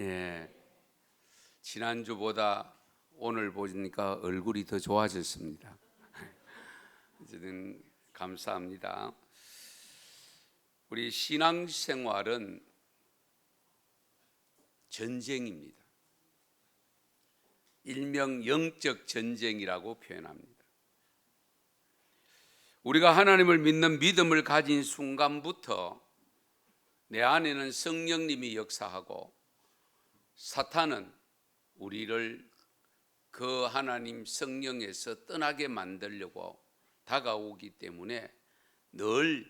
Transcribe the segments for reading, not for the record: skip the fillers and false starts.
예, 지난주보다 오늘 보니까 얼굴이 더 좋아졌습니다. 어쨌든 감사합니다. 우리 신앙생활은 전쟁입니다. 일명 영적 전쟁이라고 표현합니다. 우리가 하나님을 믿는 믿음을 가진 순간부터 내 안에는 성령님이 역사하고 사탄은 우리를 그 하나님 성령에서 떠나게 만들려고 다가오기 때문에 늘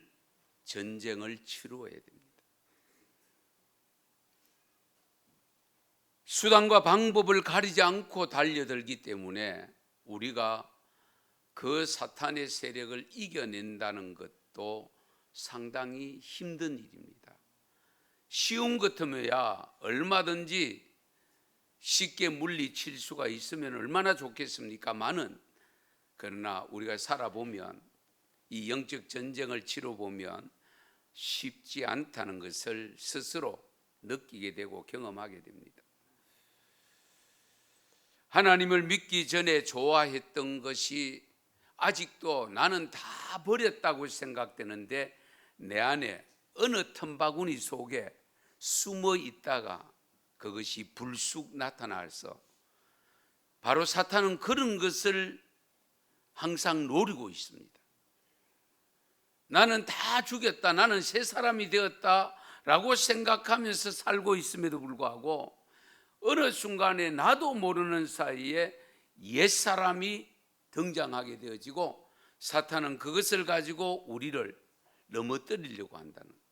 전쟁을 치루어야 됩니다. 수단과 방법을 가리지 않고 달려들기 때문에 우리가 그 사탄의 세력을 이겨낸다는 것도 상당히 힘든 일입니다. 쉬운 것 같으면야 얼마든지 쉽게 물리칠 수가 있으면 얼마나 좋겠습니까마는, 그러나 우리가 살아보면 이 영적 전쟁을 치러보면 쉽지 않다는 것을 스스로 느끼게 되고 경험하게 됩니다. 하나님을 믿기 전에 좋아했던 것이 아직도 나는 다 버렸다고 생각되는데 내 안에 어느 틈바구니 속에 숨어 있다가 그것이 불쑥 나타나서 바로 사탄은 그런 것을 항상 노리고 있습니다. 나는 다 죽였다, 나는 새 사람이 되었다 라고 생각하면서 살고 있음에도 불구하고 어느 순간에 나도 모르는 사이에 옛사람이 등장하게 되어지고 사탄은 그것을 가지고 우리를 넘어뜨리려고 한다는 거예요.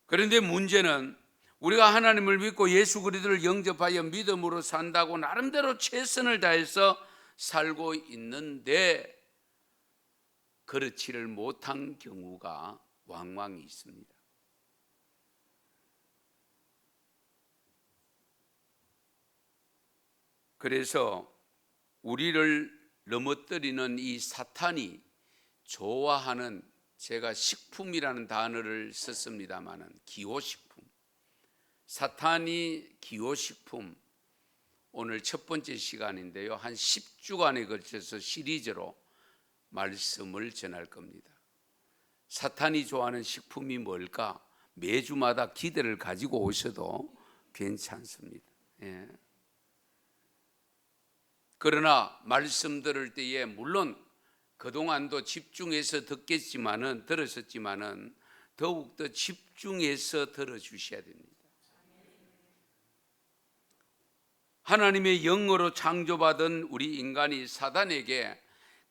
그런데 문제는 우리가 하나님을 믿고 예수 그리스도를 영접하여 믿음으로 산다고 나름대로 최선을 다해서 살고 있는데 그렇지를 못한 경우가 왕왕 있습니다. 그래서 우리를 넘어뜨리는 이 사탄이 좋아하는, 제가 식품이라는 단어를 썼습니다마는 기호식품, 사탄이 기호식품, 오늘 첫 번째 시간인데요, 한 10주간에 걸쳐서 시리즈로 말씀을 전할 겁니다. 사탄이 좋아하는 식품이 뭘까? 매주마다 기대를 가지고 오셔도 괜찮습니다. 예. 그러나 말씀 들을 때에 물론 그동안도 집중해서 들었었지만은 더욱더 집중해서 들어주셔야 됩니다. 하나님의 영으로 창조받은 우리 인간이 사단에게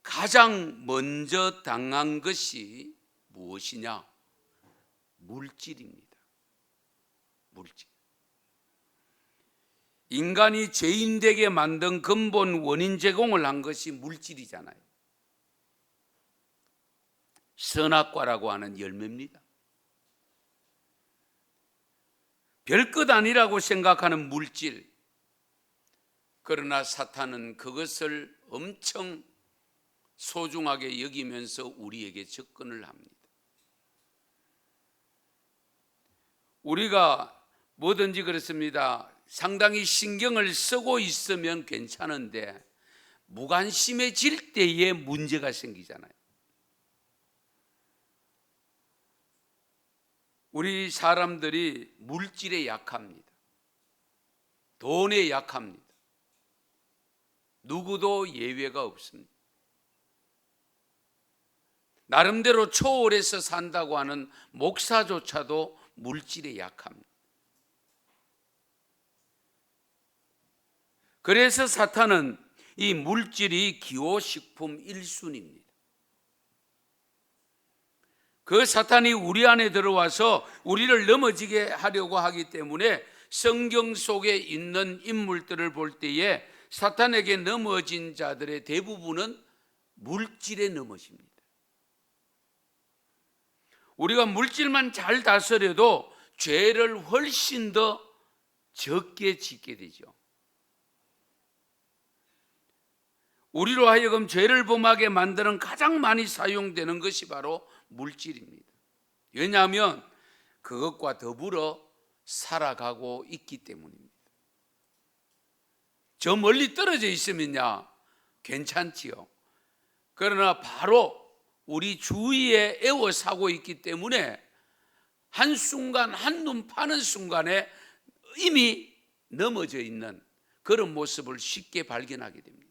가장 먼저 당한 것이 무엇이냐? 물질입니다. 물질. 인간이 죄인 되게 만든 근본 원인 제공을 한 것이 물질이잖아요. 선악과라고 하는 열매입니다. 별것 아니라고 생각하는 물질. 그러나 사탄은 그것을 엄청 소중하게 여기면서 우리에게 접근을 합니다. 우리가 뭐든지 그렇습니다. 상당히 신경을 쓰고 있으면 괜찮은데 무관심해질 때에 문제가 생기잖아요. 우리 사람들이 물질에 약합니다. 돈에 약합니다. 누구도 예외가 없습니다. 나름대로 초월해서 산다고 하는 목사조차도 물질에 약합니다. 그래서 사탄은 이 물질이 기호식품 1순위입니다. 그 사탄이 우리 안에 들어와서 우리를 넘어지게 하려고 하기 때문에 성경 속에 있는 인물들을 볼 때에 사탄에게 넘어진 자들의 대부분은 물질에 넘어집니다. 우리가 물질만 잘 다스려도 죄를 훨씬 더 적게 짓게 되죠. 우리로 하여금 죄를 범하게 만드는 가장 많이 사용되는 것이 바로 물질입니다. 왜냐하면 그 그것과 더불어 살아가고 있기 때문입니다. 저 멀리 떨어져 있으면야 괜찮지요. 그러나 바로 우리 주위에 에워싸고 있기 때문에 한순간 한눈 파는 순간에 이미 넘어져 있는 그런 모습을 쉽게 발견하게 됩니다.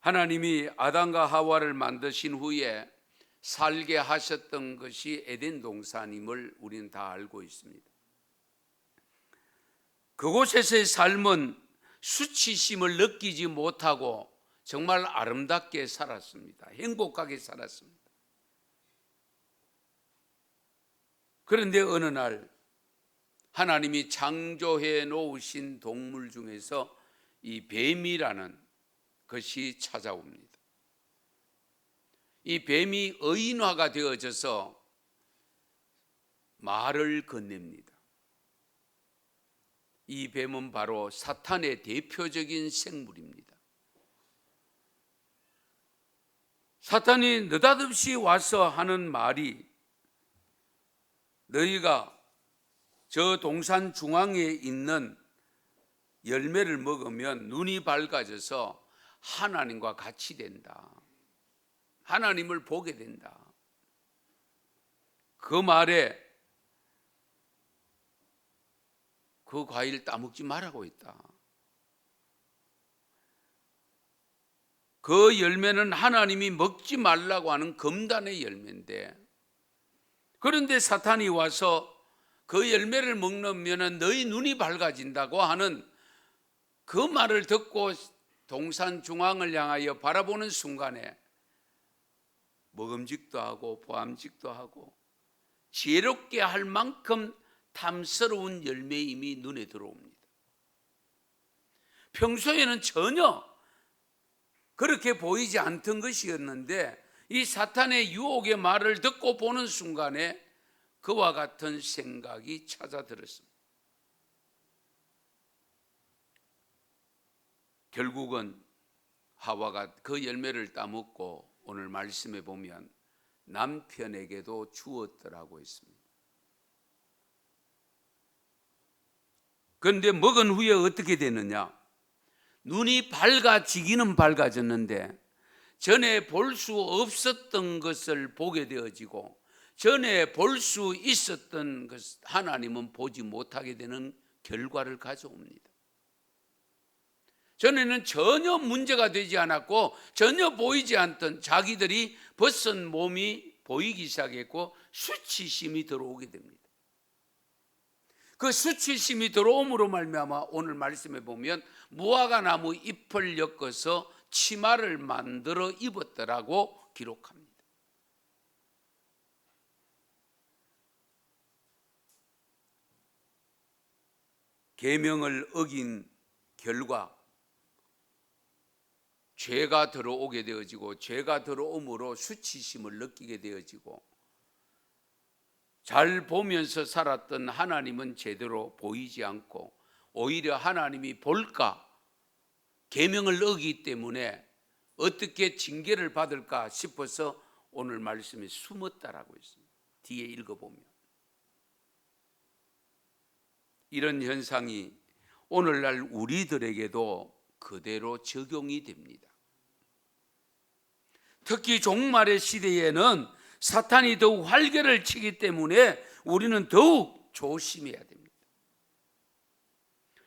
하나님이 아담과 하와를 만드신 후에 살게 하셨던 것이 에덴 동산임을 우리는 다 알고 있습니다. 그곳에서의 삶은 수치심을 느끼지 못하고 정말 아름답게 살았습니다. 행복하게 살았습니다. 그런데 어느 날 하나님이 창조해 놓으신 동물 중에서 이 뱀이라는 것이 찾아옵니다. 이 뱀이 의인화가 되어져서 말을 건넵니다. 이 뱀은 바로 사탄의 대표적인 생물입니다. 사탄이 느닷없이 와서 하는 말이 너희가 저 동산 중앙에 있는 열매를 먹으면 눈이 밝아져서 하나님과 같이 된다. 하나님을 보게 된다. 그 말에 그 과일 따먹지 말라고 했다. 그 열매는 하나님이 먹지 말라고 하는 금단의 열매인데, 그런데 사탄이 와서 그 열매를 먹으면 너희 눈이 밝아진다고 하는 그 말을 듣고 동산 중앙을 향하여 바라보는 순간에 먹음직도 하고 보암직도 하고 지혜롭게 할 만큼 탐스러운 열매임이 눈에 들어옵니다. 평소에는 전혀 그렇게 보이지 않던 것이었는데 이 사탄의 유혹의 말을 듣고 보는 순간에 그와 같은 생각이 찾아들었습니다. 결국은 하와가 그 열매를 따먹고 오늘 말씀에 보면 남편에게도 주었더라고 했습니다. 그런데 먹은 후에 어떻게 되느냐? 눈이 밝아지기는 밝아졌는데 전에 볼 수 없었던 것을 보게 되어지고 전에 볼 수 있었던 것 하나님은 보지 못하게 되는 결과를 가져옵니다. 전에는 전혀 문제가 되지 않았고 전혀 보이지 않던 자기들이 벗은 몸이 보이기 시작했고 수치심이 들어오게 됩니다. 그 수치심이 들어옴으로 말미암아 오늘 말씀에 보면 무화과나무 잎을 엮어서 치마를 만들어 입었더라고 기록합니다. 계명을 어긴 결과 죄가 들어오게 되어지고 죄가 들어옴으로 수치심을 느끼게 되어지고 잘 보면서 살았던 하나님은 제대로 보이지 않고 오히려 하나님이 볼까 계명을 어기기 때문에 어떻게 징계를 받을까 싶어서 오늘 말씀에 숨었다라고 했습니다. 뒤에 읽어보면 이런 현상이 오늘날 우리들에게도 그대로 적용이 됩니다. 특히 종말의 시대에는 사탄이 더욱 활개를 치기 때문에 우리는 더욱 조심해야 됩니다.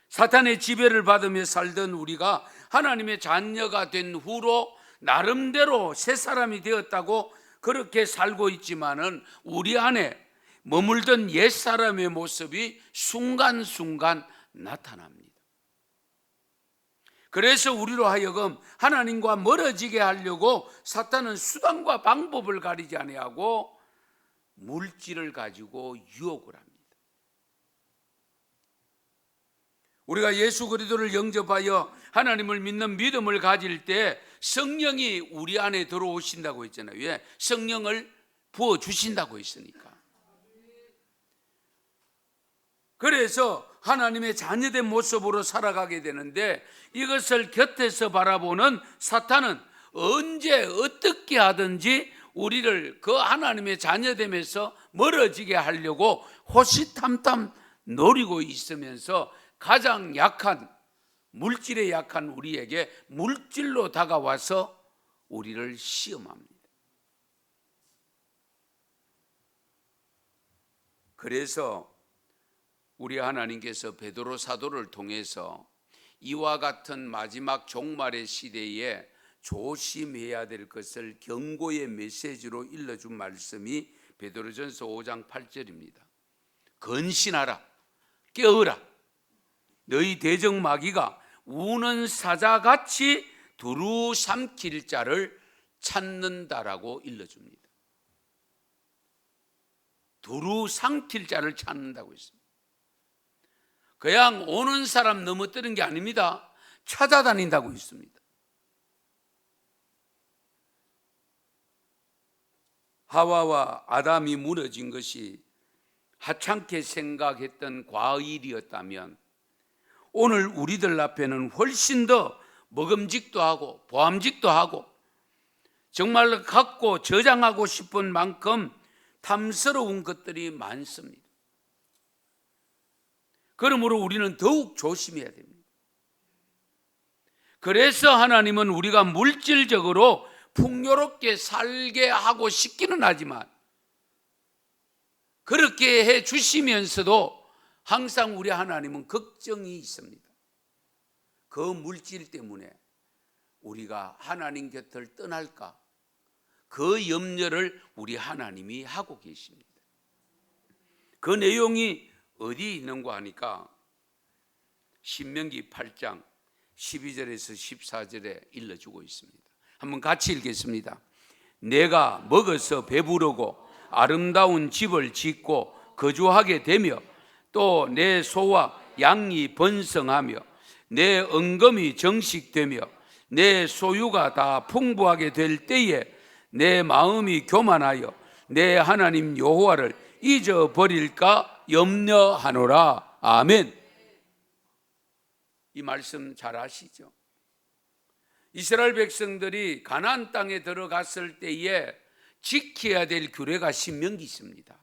사탄의 지배를 받으며 살던 우리가 하나님의 자녀가 된 후로 나름대로 새 사람이 되었다고 그렇게 살고 있지만은 우리 안에 머물던 옛 사람의 모습이 순간순간 나타납니다. 그래서 우리로 하여금 하나님과 멀어지게 하려고 사탄은 수단과 방법을 가리지 아니하고 물질을 가지고 유혹을 합니다. 우리가 예수 그리스도를 영접하여 하나님을 믿는 믿음을 가질 때 성령이 우리 안에 들어오신다고 했잖아요. 왜? 성령을 부어주신다고 했으니까. 그래서 하나님의 자녀된 모습으로 살아가게 되는데 이것을 곁에서 바라보는 사탄은 언제 어떻게 하든지 우리를 그 하나님의 자녀됨에서 멀어지게 하려고 호시탐탐 노리고 있으면서 가장 약한, 물질에 약한 우리에게 물질로 다가와서 우리를 시험합니다. 그래서 우리 하나님께서 베드로 사도를 통해서 이와 같은 마지막 종말의 시대에 조심해야 될 것을 경고의 메시지로 일러준 말씀이 베드로전서 5장 8절입니다. 건신하라, 깨어라. 너희 대적 마귀가 우는 사자같이 두루 삼킬 자를 찾는다라고 일러줍니다. 두루 삼킬 자를 찾는다고 했습니다. 그냥 오는 사람 넘어뜨는 게 아닙니다. 찾아다닌다고 했습니다. 하와와 아담이 무너진 것이 하찮게 생각했던 과일이었다면 오늘 우리들 앞에는 훨씬 더 먹음직도 하고 보암직도 하고 정말 갖고 저장하고 싶은 만큼 탐스러운 것들이 많습니다. 그러므로 우리는 더욱 조심해야 됩니다. 그래서 하나님은 우리가 물질적으로 풍요롭게 살게 하고 싶기는 하지만 그렇게 해 주시면서도 항상 우리 하나님은 걱정이 있습니다. 그 물질 때문에 우리가 하나님 곁을 떠날까? 그 염려를 우리 하나님이 하고 계십니다. 그 내용이 어디 있는가 하니까 신명기 8장 12절에서 14절에 일러주고 있습니다. 한번 같이 읽겠습니다. 내가 먹어서 배부르고 아름다운 집을 짓고 거주하게 되며 또 내 소와 양이 번성하며 내 은금이 정식되며 내 소유가 다 풍부하게 될 때에 내 마음이 교만하여 내 하나님 여호와를 잊어버릴까 염려하노라. 아멘. 이 말씀 잘 아시죠? 이스라엘 백성들이 가나안 땅에 들어갔을 때에 지켜야 될 규례가 신명기 있습니다.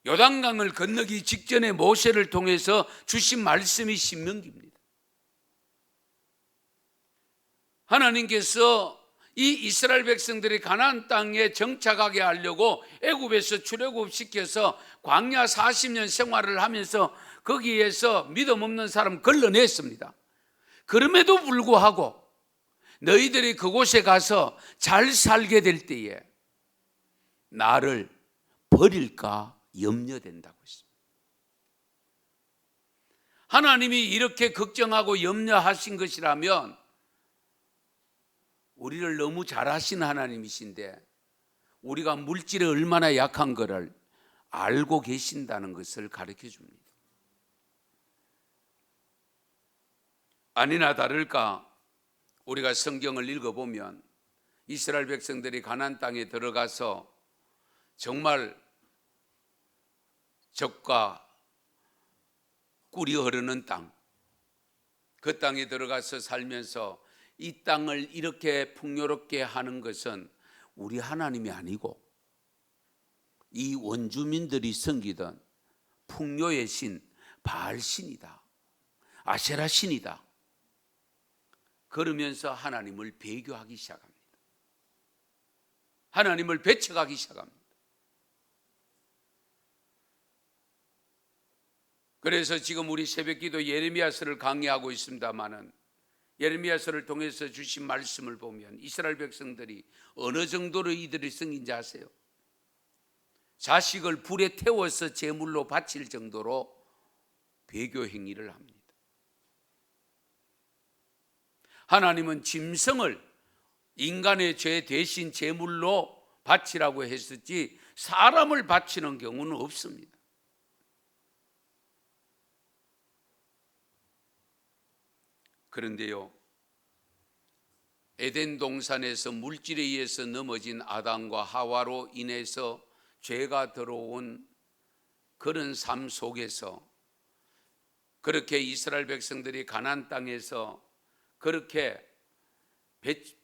요단강을 건너기 직전에 모세를 통해서 주신 말씀이 신명기입니다. 하나님께서 이 이스라엘 백성들이 가나안 땅에 정착하게 하려고 애굽에서 출애굽시켜서 광야 40년 생활을 하면서 거기에서 믿음 없는 사람 걸러냈습니다. 그럼에도 불구하고 너희들이 그곳에 가서 잘 살게 될 때에 나를 버릴까 염려된다고 했습니다. 하나님이 이렇게 걱정하고 염려하신 것이라면 우리를 너무 잘 아시는 하나님이신데 우리가 물질에 얼마나 약한 것을 알고 계신다는 것을 가르쳐 줍니다. 아니나 다를까 우리가 성경을 읽어보면 이스라엘 백성들이 가나안 땅에 들어가서 정말 젖과 꿀이 흐르는 땅, 그 땅에 들어가서 살면서 이 땅을 이렇게 풍요롭게 하는 것은 우리 하나님이 아니고 이 원주민들이 섬기던 풍요의 신 바알신이다, 아세라 신이다. 그러면서 하나님을 배교하기 시작합니다. 하나님을 배척하기 시작합니다. 그래서 지금 우리 새벽기도 예레미야서를 강의하고 있습니다마는 예레미야서를 통해서 주신 말씀을 보면 이스라엘 백성들이 어느 정도로 이들이 성인지 아세요? 자식을 불에 태워서 제물로 바칠 정도로 배교 행위를 합니다. 하나님은 짐승을 인간의 죄 대신 제물로 바치라고 했었지 사람을 바치는 경우는 없습니다. 그런데요, 에덴 동산에서 물질에 의해서 넘어진 아담과 하와로 인해서 죄가 들어온 그런 삶 속에서 그렇게 이스라엘 백성들이 가나안 땅에서 그렇게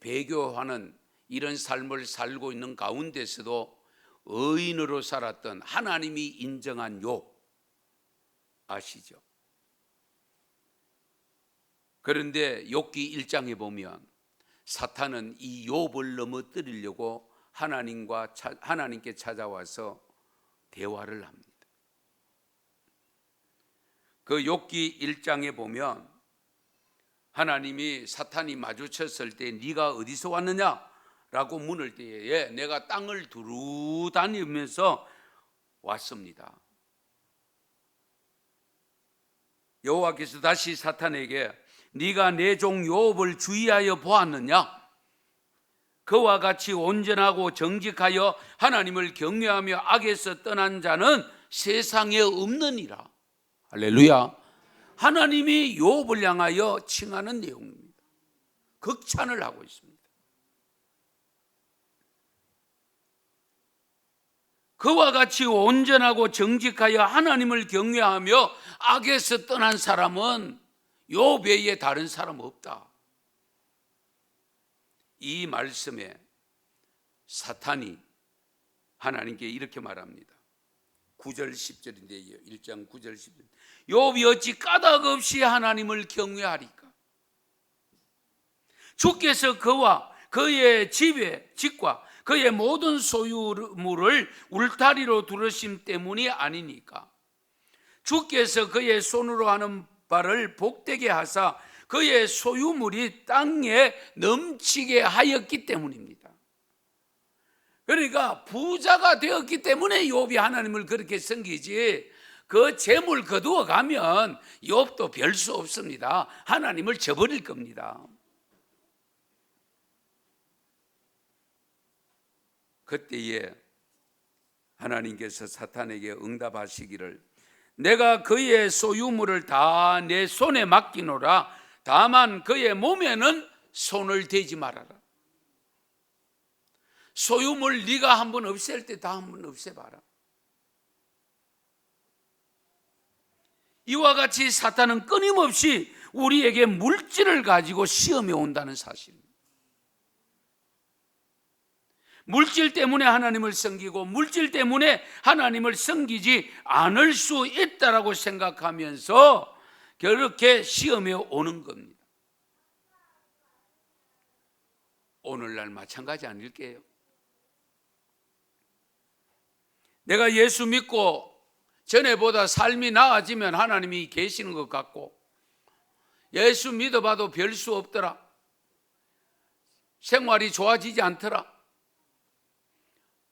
배교하는 이런 삶을 살고 있는 가운데서도 의인으로 살았던 하나님이 인정한 욥 아시죠? 그런데 욥기 1장에 보면 사탄은 이 욥을 넘어뜨리려고 하나님께 찾아와서 대화를 합니다. 그 욥기 1장에 보면 하나님이 사탄이 마주쳤을 때 네가 어디서 왔느냐? 라고 물을 때에 내가 땅을 두루 다니면서 왔습니다. 여호와께서 다시 사탄에게 네가 내 종 욥을 주의하여 보았느냐? 그와 같이 온전하고 정직하여 하나님을 경외하며 악에서 떠난 자는 세상에 없느니라. 할렐루야. 하나님이 욥을 향하여 칭하는 내용입니다. 극찬을 하고 있습니다. 그와 같이 온전하고 정직하여 하나님을 경외하며 악에서 떠난 사람은 욥 외에 다른 사람 없다. 이 말씀에 사탄이 하나님께 이렇게 말합니다. 9절 10절인데요. 1장 9절 10절. 욥이 어찌 까닭 없이 하나님을 경외하리까? 주께서 그와 그의 집과 그의 모든 소유물을 울타리로 두르심 때문이 아니니까. 주께서 그의 손으로 하는 바를 복되게 하사 그의 소유물이 땅에 넘치게 하였기 때문입니다. 그러니까 부자가 되었기 때문에 욥이 하나님을 그렇게 섬기지, 그 재물 거두어 가면 욥도 별 수 없습니다. 하나님을 저버릴 겁니다. 그때에 하나님께서 사탄에게 응답하시기를 내가 그의 소유물을 다 내 손에 맡기노라. 다만 그의 몸에는 손을 대지 말아라. 소유물 네가 한번 없앨 때 다 한번 없애봐라. 이와 같이 사탄은 끊임없이 우리에게 물질을 가지고 시험해 온다는 사실입니다. 물질 때문에 하나님을 섬기고 물질 때문에 하나님을 섬기지 않을 수 있다라고 생각하면서 그렇게 시험해 오는 겁니다. 오늘날 마찬가지 아닐게요? 내가 예수 믿고 전에보다 삶이 나아지면 하나님이 계시는 것 같고, 예수 믿어봐도 별 수 없더라, 생활이 좋아지지 않더라,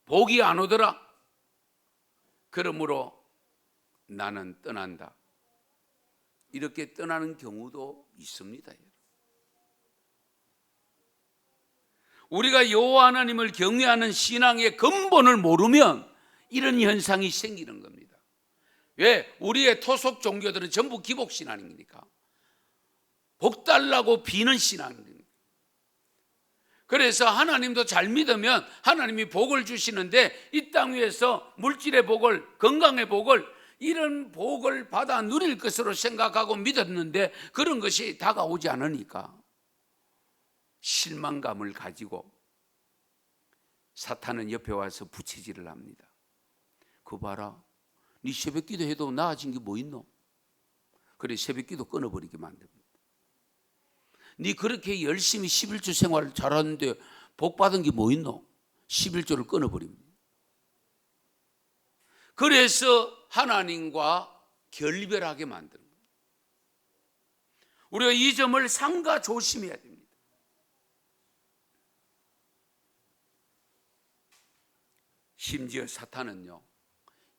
복이 안 오더라, 그러므로 나는 떠난다, 이렇게 떠나는 경우도 있습니다. 우리가 여호와 하나님을 경외하는 신앙의 근본을 모르면 이런 현상이 생기는 겁니다. 왜? 우리의 토속 종교들은 전부 기복신앙입니까? 복 달라고 비는 신앙입니다. 그래서 하나님도 잘 믿으면 하나님이 복을 주시는데 이 땅 위에서 물질의 복을, 건강의 복을, 이런 복을 받아 누릴 것으로 생각하고 믿었는데 그런 것이 다가오지 않으니까 실망감을 가지고 사탄은 옆에 와서 부채질을 합니다. 그거 봐라, 네 새벽기도 해도 나아진 게 뭐 있노? 그래 새벽기도 끊어버리게 만듭니다. 네 그렇게 열심히 11조 생활을 잘하는데 복 받은 게 뭐 있노? 11조를 끊어버립니다. 그래서 하나님과 결별하게 만드는 겁니다. 우리가 이 점을 삼가 조심해야 됩니다. 심지어 사탄은요,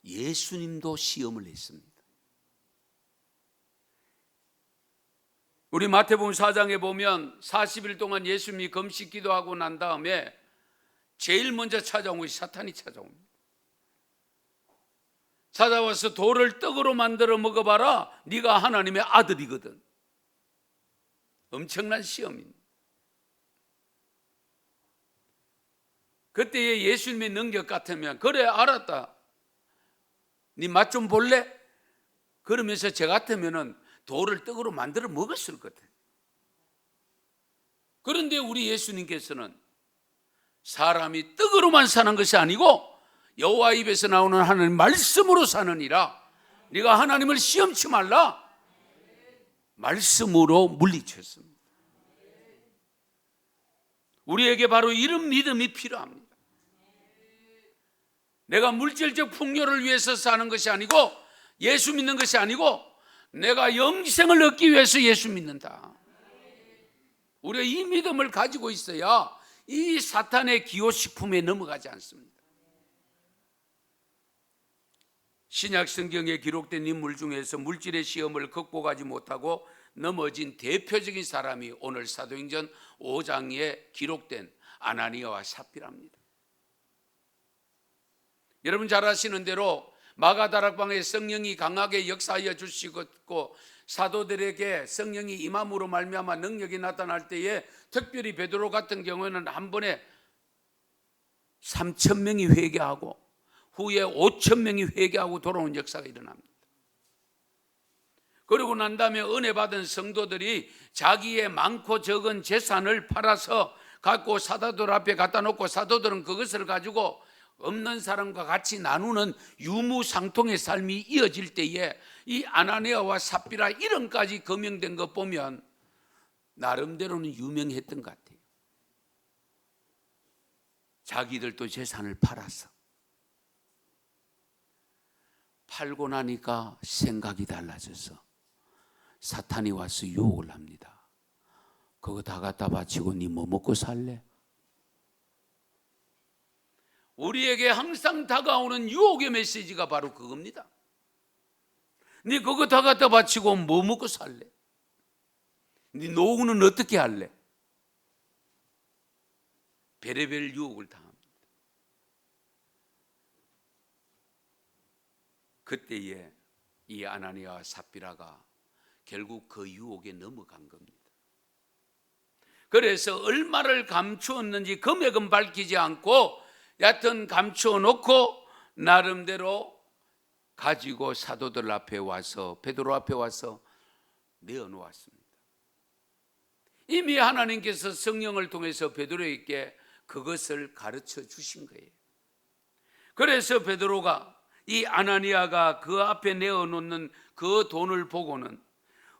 예수님도 시험을 했습니다. 우리 마태복음 4장에 보면 40일 동안 예수님이 금식 기도하고 난 다음에 제일 먼저 찾아온 것이 사탄이 찾아옵니다. 찾아와서 돌을 떡으로 만들어 먹어봐라, 네가 하나님의 아들이거든. 엄청난 시험입니다. 그때의 예수님의 능력 같으면 그래 알았다, 네 맛 좀 볼래? 그러면서 저 같으면 돌을 떡으로 만들어 먹었을 것 같아요. 그런데 우리 예수님께서는 사람이 떡으로만 사는 것이 아니고 여호와 입에서 나오는 하나님 말씀으로 사느니라. 네가 하나님을 시험치 말라. 말씀으로 물리쳤습니다. 우리에게 바로 이런 믿음이 필요합니다. 내가 물질적 풍요를 위해서 사는 것이 아니고, 예수 믿는 것이 아니고, 내가 영생을 얻기 위해서 예수 믿는다. 우리가 이 믿음을 가지고 있어야 이 사탄의 기호식품에 넘어가지 않습니다. 신약 성경에 기록된 인물 중에서 물질의 시험을 극복하지 못하고 넘어진 대표적인 사람이 오늘 사도행전 5장에 기록된 아나니아와 삽비라입니다. 여러분 잘 아시는 대로 마가다락방에 성령이 강하게 역사하여 주시고 사도들에게 성령이 임함으로 말미암아 능력이 나타날 때에 특별히 베드로 같은 경우에는 한 번에 3,000명이 회개하고 후에 5,000명이 회개하고 돌아온 역사가 일어납니다. 그러고 난 다음에 은혜 받은 성도들이 자기의 많고 적은 재산을 팔아서 갖고 사도들 앞에 갖다 놓고 사도들은 그것을 가지고 없는 사람과 같이 나누는 유무상통의 삶이 이어질 때에 이 아나니아와 삽비라 이름까지 거명된 것 보면 나름대로는 유명했던 것 같아요. 자기들도 재산을 팔아서 팔고 나니까 생각이 달라져서 사탄이 와서 유혹을 합니다. 그거 다 갖다 바치고 니 뭐 먹고 살래? 우리에게 항상 다가오는 유혹의 메시지가 바로 그겁니다. 니 그거 다 갖다 바치고 뭐 먹고 살래? 니 노후는 어떻게 할래? 별의별 유혹을 당합니다. 그때에 이 아나니아와 삽비라가 결국 그 유혹에 넘어간 겁니다. 그래서 얼마를 감추었는지 금액은 밝히지 않고 여하튼 감추어 놓고 나름대로 가지고 사도들 앞에 와서 베드로 앞에 와서 내어놓았습니다. 이미 하나님께서 성령을 통해서 베드로에게 그것을 가르쳐 주신 거예요. 그래서 베드로가 이 아나니아가 그 앞에 내어놓는 그 돈을 보고는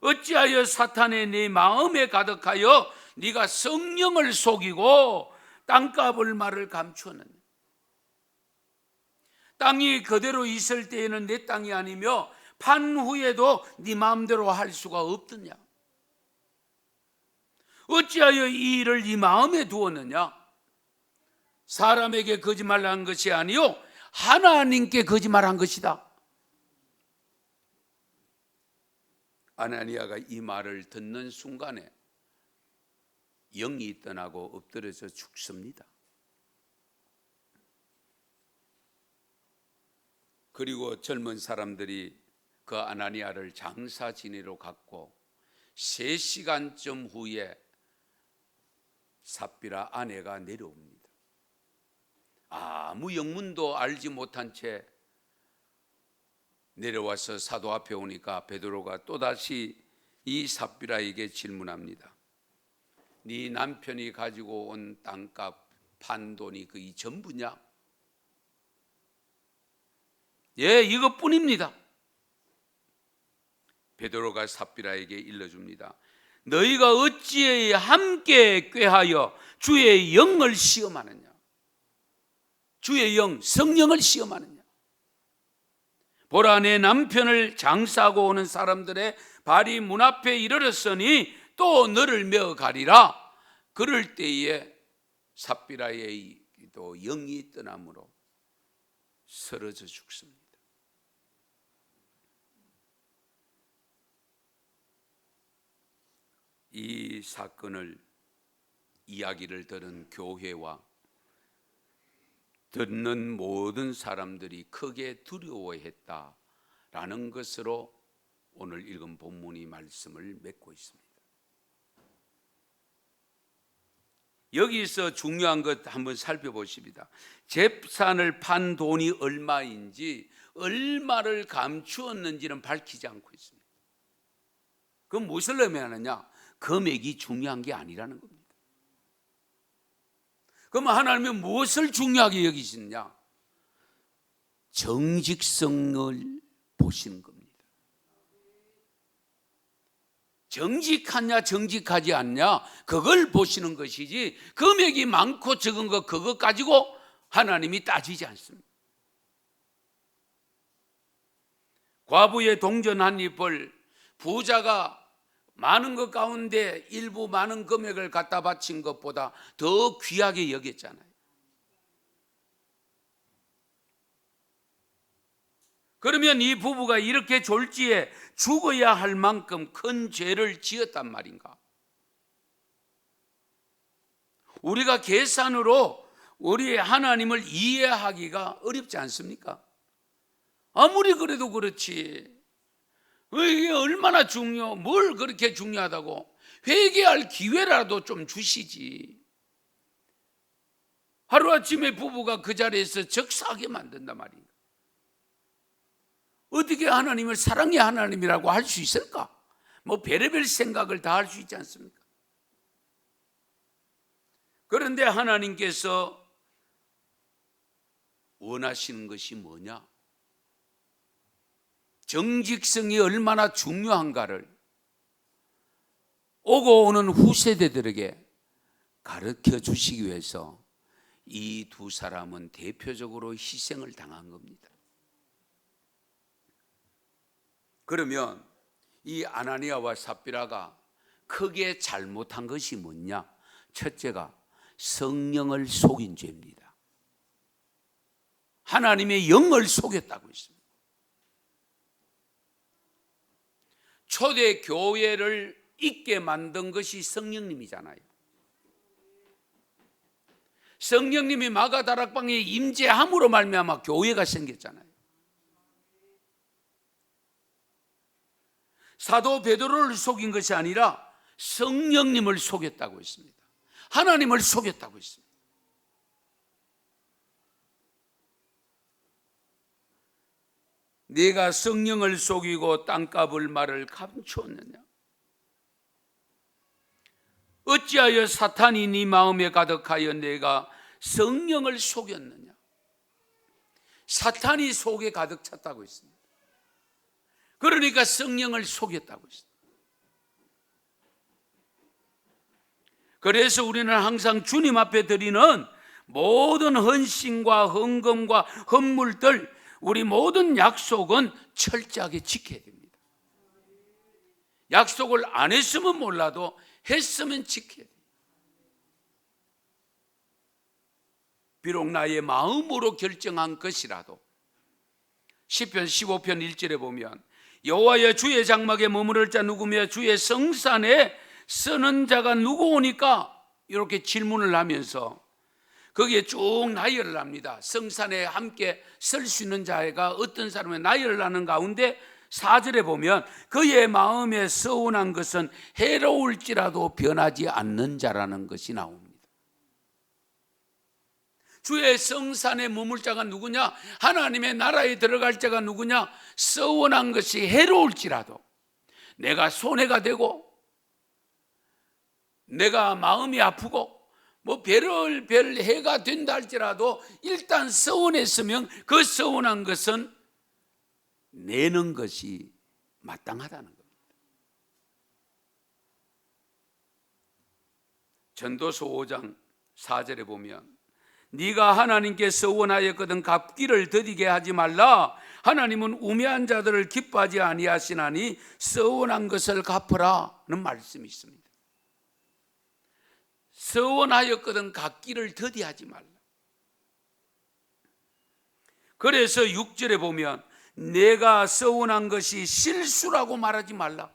어찌하여 사탄의 네 마음에 가득하여 네가 성령을 속이고 땅값을 말을 감추었느냐. 땅이 그대로 있을 때에는 내 땅이 아니며 판 후에도 네 마음대로 할 수가 없더냐. 어찌하여 이 일을 네 마음에 두었느냐. 사람에게 거짓말한 것이 아니요 하나님께 거짓말한 것이다. 아나니아가 이 말을 듣는 순간에 영이 떠나고 엎드려서 죽습니다. 그리고 젊은 사람들이 그 아나니아를 장사 지내러 갔고 3시간쯤 후에 삽비라 아내가 내려옵니다. 아무 영문도 알지 못한 채 내려와서 사도 앞에 오니까 베드로가 또다시 이 삽비라에게 질문합니다. 네 남편이 가지고 온 땅값 판 돈이 그이 전부냐? 예, 이것뿐입니다. 베드로가 삽비라에게 일러줍니다. 너희가 어찌 함께 꾀하여 주의 영을 시험하느냐? 주의 영, 성령을 시험하느냐? 보라, 내 남편을 장사하고 오는 사람들의 발이 문 앞에 이르렀으니 또 너를 메어 가리라. 그럴 때에 삽비라의 또 영이 떠남으로 쓰러져 죽습니다. 이 사건을 이야기를 들은 교회와 듣는 모든 사람들이 크게 두려워했다라는 것으로 오늘 읽은 본문이 말씀을 맺고 있습니다. 여기서 중요한 것 한번 살펴보십니다. 재산을 판 돈이 얼마인지 얼마를 감추었는지는 밝히지 않고 있습니다. 그건 무엇을 의미하느냐? 금액이 중요한 게 아니라는 겁니다. 그러면 하나님은 무엇을 중요하게 여기시느냐? 정직성을 보시는 겁니다. 정직하냐 정직하지 않냐 그걸 보시는 것이지, 금액이 많고 적은 것 그것 가지고 하나님이 따지지 않습니다. 과부의 동전 한 입을 부자가 많은 것 가운데 일부 많은 금액을 갖다 바친 것보다 더 귀하게 여겼잖아요. 그러면 이 부부가 이렇게 졸지에 죽어야 할 만큼 큰 죄를 지었단 말인가? 우리가 계산으로 우리 하나님을 이해하기가 어렵지 않습니까? 아무리 그래도 그렇지, 이게 얼마나 뭘 그렇게 중요하다고, 회개할 기회라도 좀 주시지. 하루아침에 부부가 그 자리에서 적사하게 만든단 말이에요. 어떻게 하나님을 사랑의 하나님이라고 할 수 있을까? 뭐 별의별 생각을 다 할 수 있지 않습니까? 그런데 하나님께서 원하시는 것이 뭐냐? 정직성이 얼마나 중요한가를 오고 오는 후세대들에게 가르쳐 주시기 위해서 이 두 사람은 대표적으로 희생을 당한 겁니다. 그러면 이 아나니아와 삽비라가 크게 잘못한 것이 뭐냐? 첫째가 성령을 속인 죄입니다. 하나님의 영을 속였다고 했습니다. 초대 교회를 있게 만든 것이 성령님이잖아요. 성령님이 마가다락방에 임재함으로 말미암아 교회가 생겼잖아요. 사도 베드로를 속인 것이 아니라 성령님을 속였다고 했습니다. 하나님을 속였다고 했습니다. 네가 성령을 속이고 땅값을 말을 감추었느냐? 어찌하여 사탄이 네 마음에 가득하여 내가 성령을 속였느냐? 사탄이 속에 가득 찼다고 했습니다. 그러니까 성령을 속였다고 했습니다. 그래서 우리는 항상 주님 앞에 드리는 모든 헌신과 헌금과 헌물들, 우리 모든 약속은 철저하게 지켜야 됩니다. 약속을 안 했으면 몰라도 했으면 지켜야 돼요. 비록 나의 마음으로 결정한 것이라도. 시편 15편 1절에 보면 여호와여 주의 장막에 머무를 자 누구며 주의 성산에 서는 자가 누구오니까? 이렇게 질문을 하면서 거기에 쭉 나열을 합니다. 성산에 함께 설 수 있는 자가 어떤 사람의 나열을 하는 가운데 4절에 보면 그의 마음에 서운한 것은 해로울지라도 변하지 않는 자라는 것이 나옵니다. 주의 성산에 머물 자가 누구냐? 하나님의 나라에 들어갈 자가 누구냐? 서운한 것이 해로울지라도, 내가 손해가 되고 내가 마음이 아프고 뭐 별 해가 된다 할지라도 일단 서운했으면 그 서운한 것은 내는 것이 마땅하다는 겁니다. 전도서 5장 4절에 보면 네가 하나님께 서원하였거든 갚기를 더디게 하지 말라. 하나님은 우매한 자들을 기뻐하지 아니하시나니 서원한 것을 갚으라는 말씀이 있습니다. 서원하였거든 갚기를 더디하지 말라. 그래서 6절에 보면 내가 서원한 것이 실수라고 말하지 말라.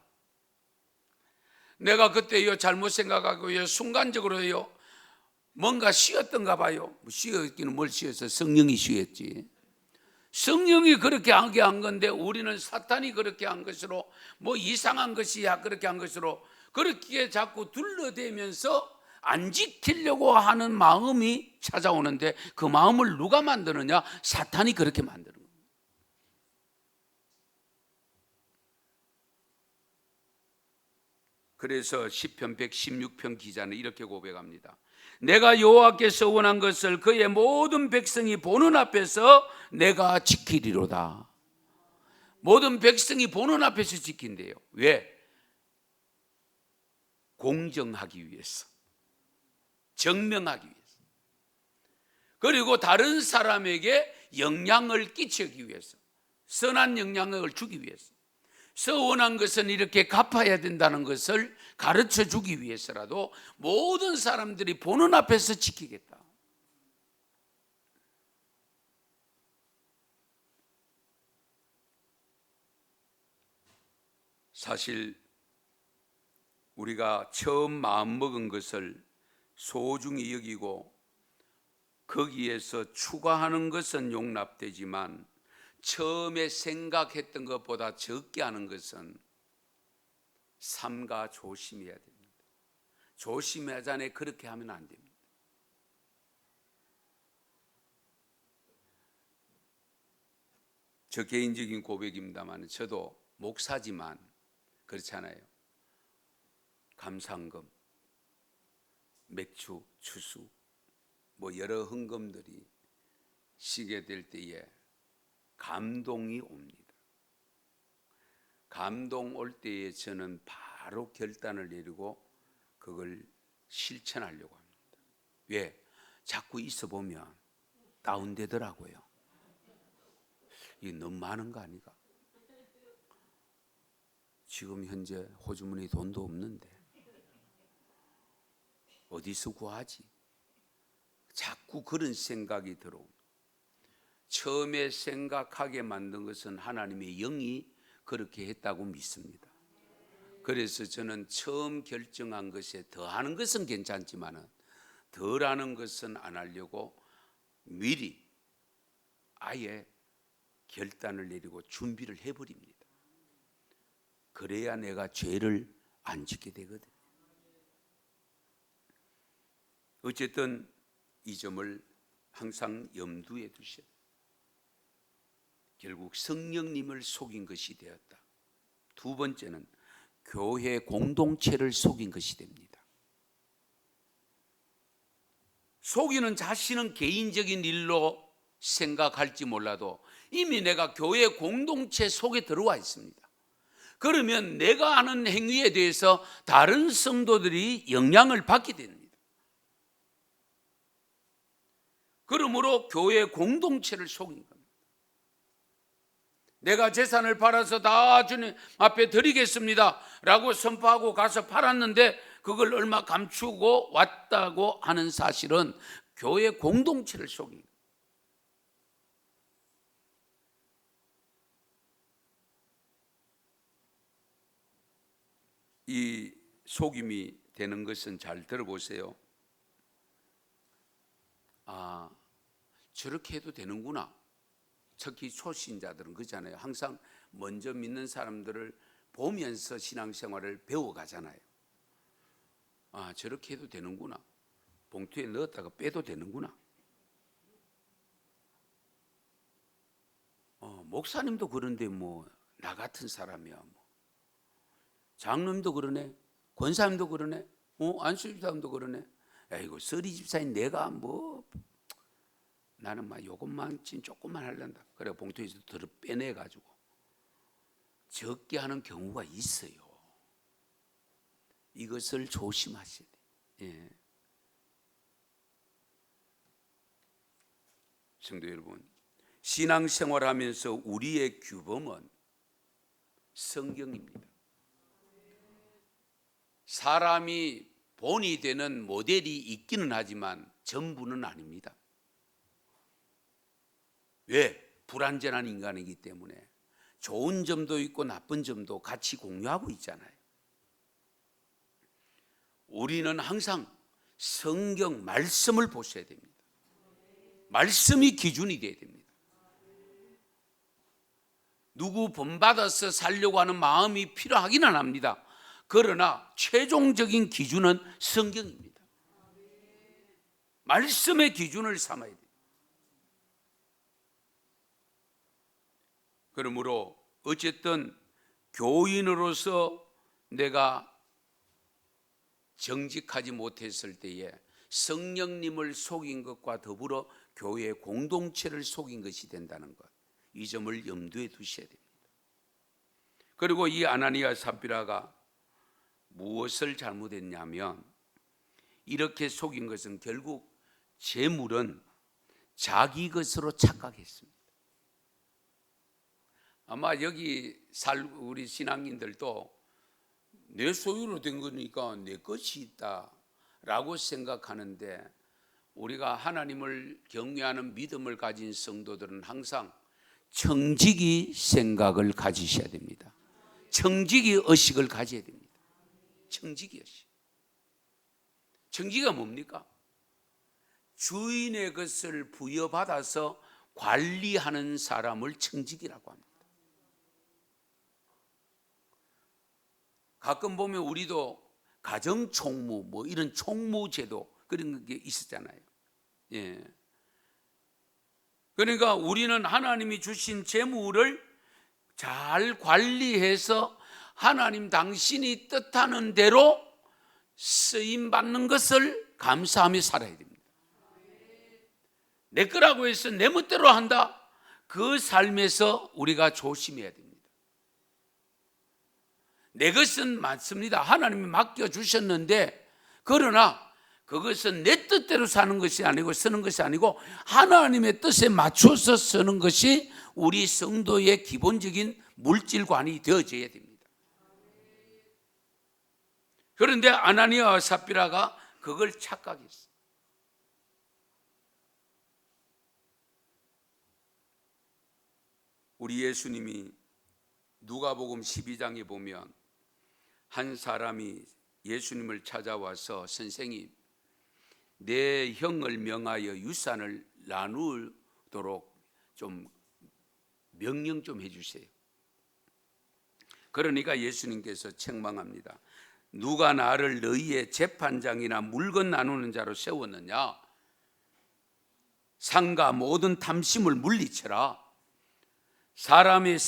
내가 그때요 잘못 생각하고요 순간적으로요 뭔가 쉬었던가 봐요. 쉬었기는 뭘 쉬었어? 성령이 쉬었지. 성령이 그렇게 하게 한 건데 우리는 사탄이 그렇게 한 것으로, 뭐 이상한 것이야 그렇게 한 것으로 그렇게 자꾸 둘러대면서 안 지키려고 하는 마음이 찾아오는데 그 마음을 누가 만드느냐? 사탄이 그렇게 만드는 거예요. 그래서 시편 116편 기자는 이렇게 고백합니다. 내가 여호와께서 원한 것을 그의 모든 백성이 보는 앞에서 내가 지키리로다. 모든 백성이 보는 앞에서 지킨대요. 왜? 공정하기 위해서, 정명하기 위해서, 그리고 다른 사람에게 영향을 끼치기 위해서, 선한 영향을 주기 위해서, 서원한 것은 이렇게 갚아야 된다는 것을 가르쳐 주기 위해서라도 모든 사람들이 보는 앞에서 지키겠다. 사실 우리가 처음 마음먹은 것을 소중히 여기고 거기에서 추가하는 것은 용납되지만 처음에 생각했던 것보다 적게 하는 것은 삼가 조심해야 됩니다. 조심하자네 그렇게 하면 안 됩니다. 저 개인적인 고백입니다만 저도 목사지만 그렇잖아요. 감상금, 맥주, 추수 뭐 여러 헌금들이 시게 될 때에 감동이 옵니다. 감동 올 때에 저는 바로 결단을 내리고 그걸 실천하려고 합니다. 왜? 자꾸 있어 보면 다운되더라고요. 이게 너무 많은 거 아닌가? 지금 현재 호주머니 돈도 없는데 어디서 구하지? 자꾸 그런 생각이 들어옵니다. 처음에 생각하게 만든 것은 하나님의 영이 그렇게 했다고 믿습니다. 그래서 저는 처음 결정한 것에 더하는 것은 괜찮지만 덜하는 것은 안 하려고 미리 아예 결단을 내리고 준비를 해버립니다. 그래야 내가 죄를 안 짓게 되거든요. 어쨌든 이 점을 항상 염두에 두셔야 돼요. 결국 성령님을 속인 것이 되었다. 두 번째는 교회 공동체를 속인 것이 됩니다. 속이는 자신은 개인적인 일로 생각할지 몰라도 이미 내가 교회 공동체 속에 들어와 있습니다. 그러면 내가 하는 행위에 대해서 다른 성도들이 영향을 받게 됩니다. 그러므로 교회 공동체를 속인 겁니다. 내가 재산을 팔아서 다 주님 앞에 드리겠습니다 라고 선포하고 가서 팔았는데 그걸 얼마 감추고 왔다고 하는 사실은 교회 공동체를 속인 겁니다. 이 속임이 되는 것은 잘 들어보세요. 아, 저렇게 해도 되는구나. 특히 초신자들은 그렇잖아요. 항상 먼저 믿는 사람들을 보면서 신앙생활을 배워가잖아요. 아, 저렇게 해도 되는구나. 봉투에 넣었다가 빼도 되는구나. 목사님도 그런데 뭐 나 같은 사람이야 뭐. 장로님도 그러네. 권사님도 그러네. 안수집사님도 그러네. 아이고 서리 집사인 내가 뭐 나는 막 요것만 조금만 하려다. 그래 봉투에서 들어 빼내가지고 적게 하는 경우가 있어요. 이것을 조심하셔야 돼요. 예. 성도 여러분, 신앙생활하면서 우리의 규범은 성경입니다. 사람이 본이 되는 모델이 있기는 하지만 전부는 아닙니다. 왜? 불완전한 인간이기 때문에 좋은 점도 있고 나쁜 점도 같이 공유하고 있잖아요. 우리는 항상 성경 말씀을 보셔야 됩니다. 말씀이 기준이 되어야 됩니다. 누구 본받아서 살려고 하는 마음이 필요하기는 합니다. 그러나 최종적인 기준은 성경입니다. 말씀의 기준을 삼아야 돼요. 그러므로 어쨌든 교인으로서 내가 정직하지 못했을 때에 성령님을 속인 것과 더불어 교회 공동체를 속인 것이 된다는 것, 이 점을 염두에 두셔야 됩니다. 그리고 이 아나니아 삽비라가 무엇을 잘못했냐면, 이렇게 속인 것은 결국 재물은 자기 것으로 착각했습니다. 아마 여기 우리 신앙인들도 내 소유로 된 거니까 내 것이 있다라고 생각하는데, 우리가 하나님을 경외하는 믿음을 가진 성도들은 항상 청지기 생각을 가지셔야 됩니다. 청지기 의식을 가져야 됩니다. 청지기 의식. 청지기가 뭡니까? 주인의 것을 부여받아서 관리하는 사람을 청지기라고 합니다. 가끔 보면 우리도 가정총무 뭐 이런 총무제도 그런 게 있었잖아요. 예. 그러니까 우리는 하나님이 주신 재물을 잘 관리해서 하나님 당신이 뜻하는 대로 쓰임 받는 것을 감사하며 살아야 됩니다. 내 거라고 해서 내 멋대로 한다, 그 삶에서 우리가 조심해야 됩니다. 내 것은 맞습니다. 하나님이 맡겨주셨는데, 그러나 그것은 내 뜻대로 사는 것이 아니고 쓰는 것이 아니고 하나님의 뜻에 맞춰서 쓰는 것이 우리 성도의 기본적인 물질관이 되어져야 됩니다. 그런데 아나니아와 삽비라가 그걸 착각했어요. 우리 예수님이 누가복음 12장에 보면 한 사람이 예수님을 찾아와서, 선생님, 내 형을 명하여 유산을 나누도록 좀 명령 좀 해주세요. 그러니까 예수님께서 책망합니다. 누가 나를 너희의 재판장이나 물건 나누는 자로 세웠느냐? 상가 모든 탐심을 물리쳐라. 사람이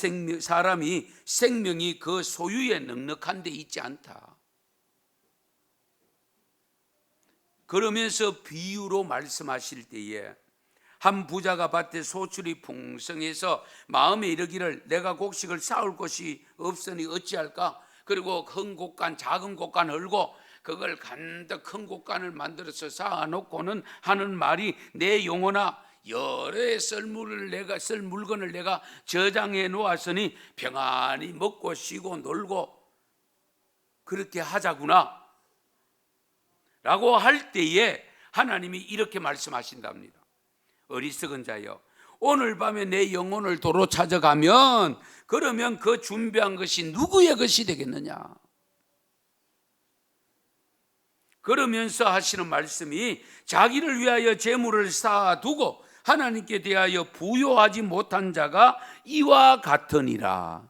생명이 그 소유에 넉넉한 데 있지 않다. 그러면서 비유로 말씀하실 때에, 한 부자가 밭에 소출이 풍성해서 마음에 이르기를 내가 곡식을 쌓을 곳이 없으니 어찌할까? 그리고 큰 곡간 작은 곡간 헐고 그걸 간다 큰 곡간을 만들어서 쌓아놓고는 하는 말이, 내 영혼아, 여러 해 쓸 물건을 내가 저장해 놓았으니 평안히 먹고 쉬고 놀고 그렇게 하자구나 라고 할 때에 하나님이 이렇게 말씀하신답니다. 어리석은 자여, 오늘 밤에 내 영혼을 도로 찾아가면 그러면 그 준비한 것이 누구의 것이 되겠느냐? 그러면서 하시는 말씀이, 자기를 위하여 재물을 쌓아두고 하나님께 대하여 부요하지 못한 자가 이와 같으니라.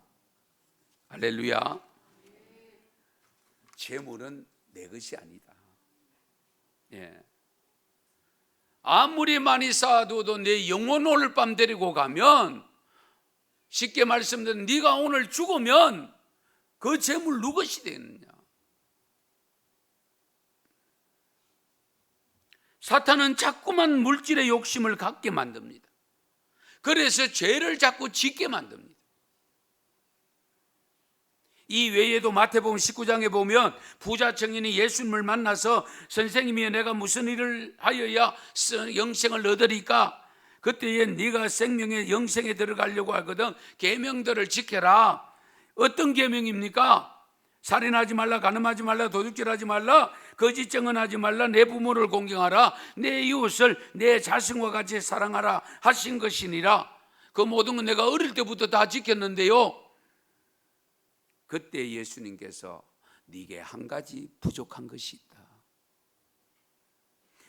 할렐루야. 재물은 내 것이 아니다. 예. 아무리 많이 쌓아둬도 내 영혼 오늘 밤 데리고 가면, 쉽게 말씀드리면 네가 오늘 죽으면 그 재물 누구 것이 되느냐? 사탄은 자꾸만 물질의 욕심을 갖게 만듭니다. 그래서 죄를 자꾸 짓게 만듭니다. 이 외에도 마태복음 19장에 보면 부자 청년이 예수님을 만나서, 선생님이 내가 무슨 일을 하여야 영생을 얻으리까? 그때에 네가 생명의 영생에 들어가려고 하거든 계명들을 지켜라. 어떤 계명입니까? 살인하지 말라, 간음하지 말라, 도둑질하지 말라, 거짓 증언하지 말라, 내 부모를 공경하라, 내 이웃을 내 자신과 같이 사랑하라 하신 것이니라. 그 모든 건 내가 어릴 때부터 다 지켰는데요. 그때 예수님께서 네게 한 가지 부족한 것이 있다.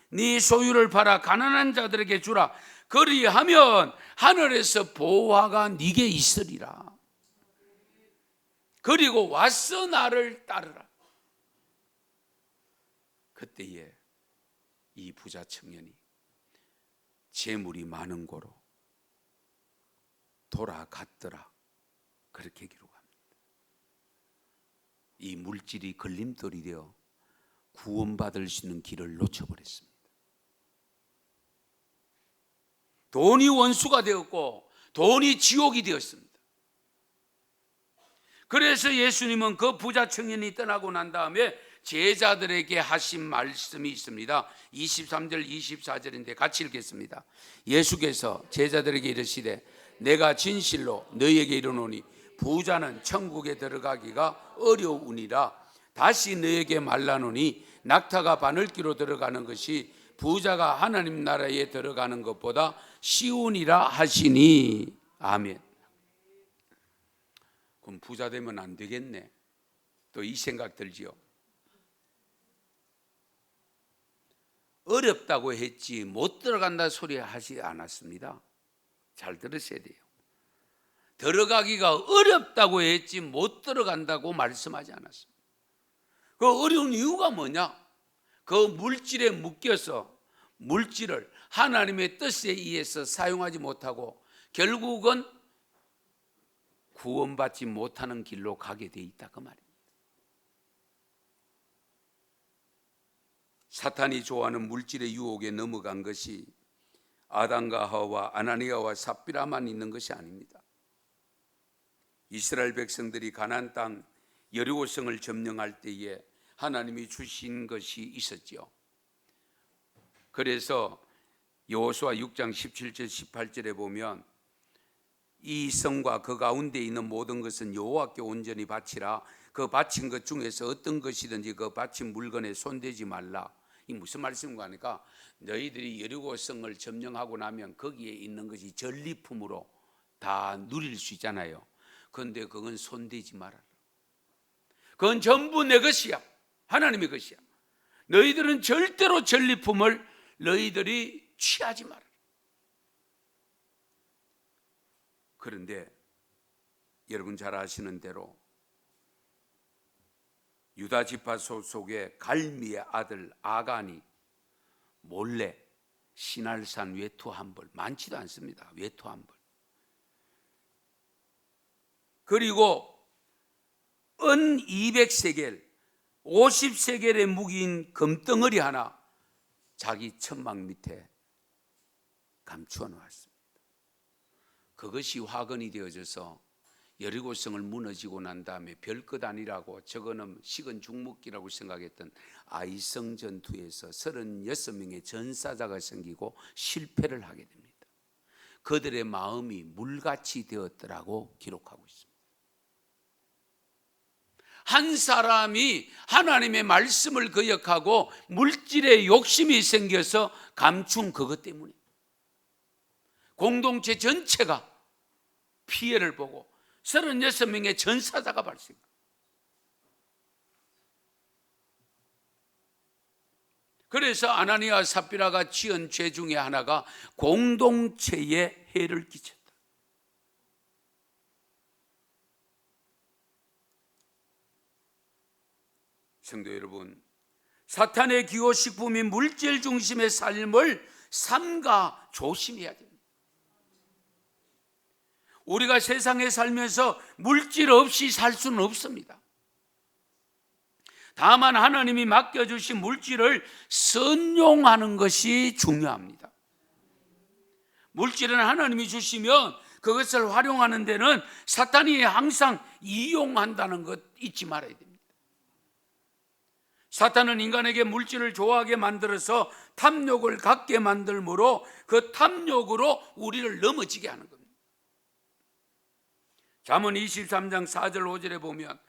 네 소유를 팔아 가난한 자들에게 주라. 그리하면 하늘에서 보화가 네게 있으리라. 그리고 와서 나를 따르라. 그때에 이 부자 청년이 재물이 많은 고로 돌아갔더라. 그렇게 기록합니다. 이 물질이 걸림돌이 되어 구원받을 수 있는 길을 놓쳐버렸습니다. 돈이 원수가 되었고 돈이 지옥이 되었습니다. 그래서 예수님은 그 부자 청년이 떠나고 난 다음에 제자들에게 하신 말씀이 있습니다. 23절 24절인데 같이 읽겠습니다. 예수께서 제자들에게 이르시되 내가 진실로 너희에게 이르노니 부자는 천국에 들어가기가 어려우니라. 다시 너희에게 말하노니 낙타가 바늘기로 들어가는 것이 부자가 하나님 나라에 들어가는 것보다 쉬우니라 하시니. 아멘. 그럼 부자 되면 안 되겠네. 또 이 생각 들지요. 어렵다고 했지 못 들어간다 소리 하지 않았습니다. 잘 들으셔야 돼요. 들어가기가 어렵다고 했지 못 들어간다고 말씀하지 않았습니다. 그 어려운 이유가 뭐냐? 그 물질에 묶여서 물질을 하나님의 뜻에 의해서 사용하지 못하고 결국은 구원받지 못하는 길로 가게 돼 있다 그 말입니다. 사탄이 좋아하는 물질의 유혹에 넘어간 것이 아담과 하와, 아나니아와 삽비라만 있는 것이 아닙니다. 이스라엘 백성들이 가나안 땅 여리고성을 점령할 때에 하나님이 주신 것이 있었죠. 그래서 여호수아 6장 17절 18절에 보면 이 성과 그 가운데 있는 모든 것은 여호와께 온전히 바치라. 그 바친 것 중에서 어떤 것이든지 그 바친 물건에 손대지 말라. 이 무슨 말씀인가 하니까 너희들이 여리고성을 점령하고 나면 거기에 있는 것이 전리품으로 다 누릴 수 있잖아요. 그런데 그건 손대지 말아라. 그건 전부 내 것이야. 하나님의 것이야. 너희들은 절대로 전리품을 너희들이 취하지 말아라. 그런데 여러분 잘 아시는 대로 유다 지파 소속의 갈미의 아들 아간이 몰래 시날산 외투 한 벌, 많지도 않습니다. 외투 한 벌. 그리고 은 200세겔, 50세겔의 무기인 금덩어리 하나 자기 천막 밑에 감추어 놓았습니다. 그것이 화근이 되어져서 여리고성을 무너지고 난 다음에 별것 아니라고 저거는 식은 죽먹기라고 생각했던 아이성 전투에서 36명의 전사자가 생기고 실패를 하게 됩니다. 그들의 마음이 물같이 되었더라고 기록하고 있습니다. 한 사람이 하나님의 말씀을 거역하고 물질에 욕심이 생겨서 감춘 그것 때문에 공동체 전체가 피해를 보고 36명의 전사자가 발생합니다. 그래서 아나니아 삽비라가 지은 죄 중에 하나가 공동체에 해를 끼쳤다. 성도 여러분, 사탄의 기호식품인 물질 중심의 삶을 삼가 조심해야 됩니다. 우리가 세상에 살면서 물질 없이 살 수는 없습니다. 다만 하나님이 맡겨주신 물질을 선용하는 것이 중요합니다. 물질은 하나님이 주시면 그것을 활용하는 데는 사탄이 항상 이용한다는 것 잊지 말아야 됩니다. 사탄은 인간에게 물질을 좋아하게 만들어서 탐욕을 갖게 만들므로 그 탐욕으로 우리를 넘어지게 하는 겁니다. 잠언 23장 4절 5절에 보면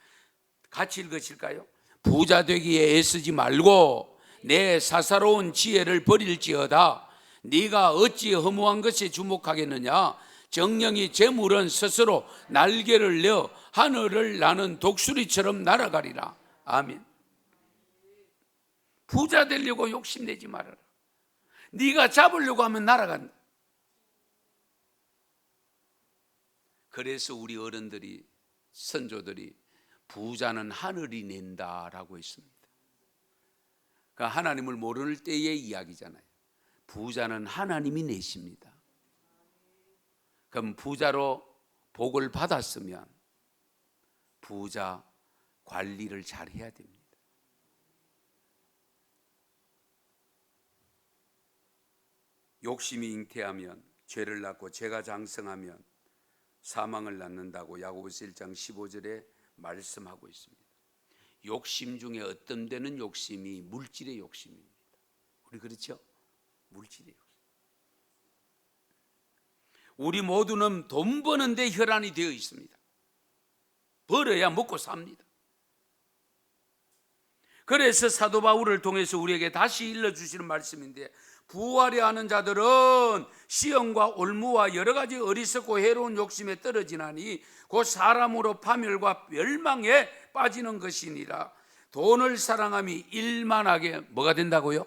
같이 읽으실까요? 부자 되기에 애쓰지 말고 내 사사로운 지혜를 버릴지어다. 네가 어찌 허무한 것에 주목하겠느냐? 정령이 재물은 스스로 날개를 내어 하늘을 나는 독수리처럼 날아가리라. 아멘. 부자 되려고 욕심내지 말아라. 네가 잡으려고 하면 날아간다. 그래서 우리 어른들이, 선조들이 부자는 하늘이 낸다라고 했습니다. 그러니까 하나님을 모를 때의 이야기잖아요. 부자는 하나님이 내십니다. 그럼 부자로 복을 받았으면 부자 관리를 잘 해야 됩니다. 욕심이 잉태하면 죄를 낳고 죄가 장성하면 사망을 낳는다고 야고보서 1장 15절에 말씀하고 있습니다. 욕심 중에 어떤 데는 욕심이 물질의 욕심입니다. 우리 그렇죠? 물질의 욕심. 우리 모두는 돈 버는 데 혈안이 되어 있습니다. 벌어야 먹고 삽니다. 그래서 사도 바울을 통해서 우리에게 다시 일러주시는 말씀인데, 부활해야 하는 자들은 시험과 올무와 여러 가지 어리석고 해로운 욕심에 떨어지나니 곧 사람으로 파멸과 멸망에 빠지는 것이니라. 돈을 사랑함이 일만하게 뭐가 된다고요?